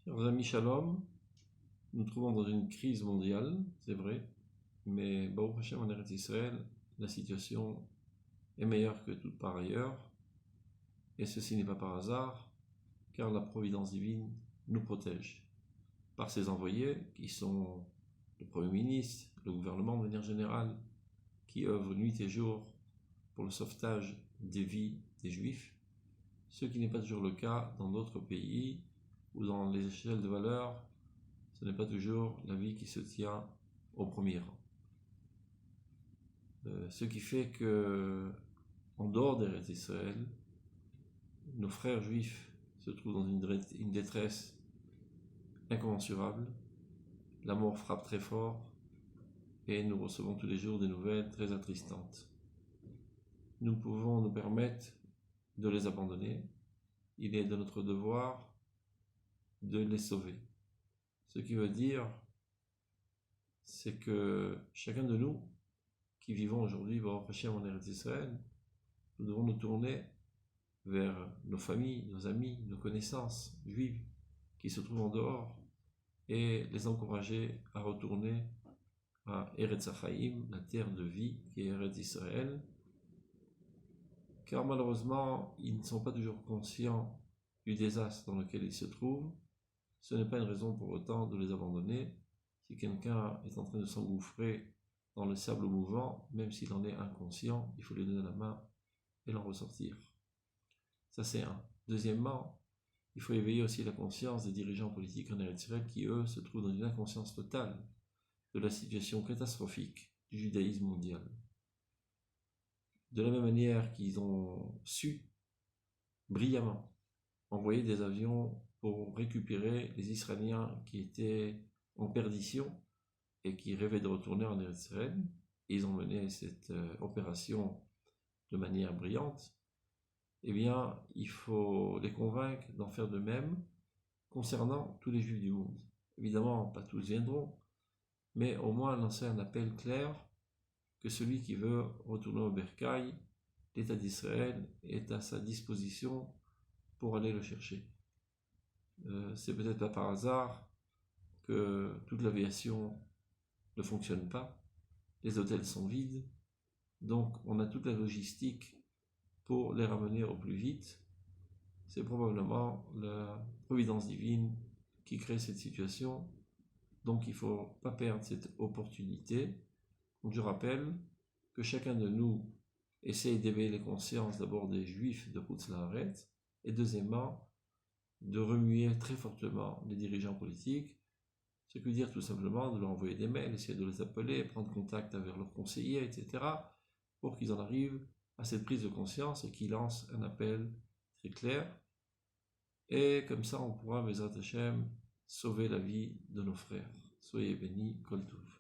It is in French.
Chers amis, shalom, nous nous trouvons dans une crise mondiale, c'est vrai, mais Baruch Hashem en Eretz Israël, la situation est meilleure que toute part ailleurs, et ceci n'est pas par hasard, car la providence divine nous protège par ses envoyés, qui sont le Premier ministre, le gouvernement de manière générale, qui œuvrent nuit et jour pour le sauvetage des vies des Juifs, ce qui n'est pas toujours le cas dans d'autres pays, ou dans les échelles de valeur, ce n'est pas toujours la vie qui se tient au premier rang. Ce qui fait que, en dehors d'Eretz Israël, nos frères juifs se trouvent dans une détresse incommensurable. La mort frappe très fort et nous recevons tous les jours des nouvelles très attristantes. Nous pouvons nous permettre de les abandonner. Il est de notre devoir de les sauver. Ce qui veut dire, c'est que chacun de nous, qui vivons aujourd'hui Baruch Hashem en Eretz Israël, nous devons nous tourner vers nos familles, nos amis, nos connaissances juives qui se trouvent en dehors et les encourager à retourner à Eretz Hachaim, la terre de vie qui est Eretz Israël, car malheureusement, ils ne sont pas toujours conscients du désastre dans lequel ils se trouvent. Ce n'est pas une raison pour autant de les abandonner. Si quelqu'un est en train de s'engouffrer dans le sable mouvant, même s'il en est inconscient, il faut lui donner la main et l'en ressortir. Ça, c'est un. Deuxièmement, il faut éveiller aussi la conscience des dirigeants politiques en Eretz Israël qui, eux, se trouvent dans une inconscience totale de la situation catastrophique du judaïsme mondial. De la même manière qu'ils ont su brillamment envoyer des avions pour récupérer les Israéliens qui étaient en perdition et qui rêvaient de retourner en Eretz Israël. Ils ont mené cette opération de manière brillante. Eh bien, il faut les convaincre d'en faire de même concernant tous les Juifs du monde. Évidemment, pas tous viendront, mais au moins lancer un appel clair que celui qui veut retourner au Bercail, l'État d'Israël est à sa disposition pour aller le chercher. C'est peut-être pas par hasard que toute l'aviation ne fonctionne pas, les hôtels sont vides, donc on a toute la logistique pour les ramener au plus vite. C'est probablement la providence divine qui crée cette situation, donc il ne faut pas perdre cette opportunité. Donc je rappelle que chacun de nous essaye d'éveiller les consciences d'abord des Juifs de Chutz La'aretz, et deuxièmement, de remuer très fortement les dirigeants politiques, ce qui veut dire tout simplement de leur envoyer des mails, essayer de les appeler, prendre contact avec leurs conseillers, etc., pour qu'ils en arrivent à cette prise de conscience et qu'ils lancent un appel très clair. Et comme ça, on pourra, Bezrat Hashem, sauver la vie de nos frères. Soyez bénis, Kol Tov.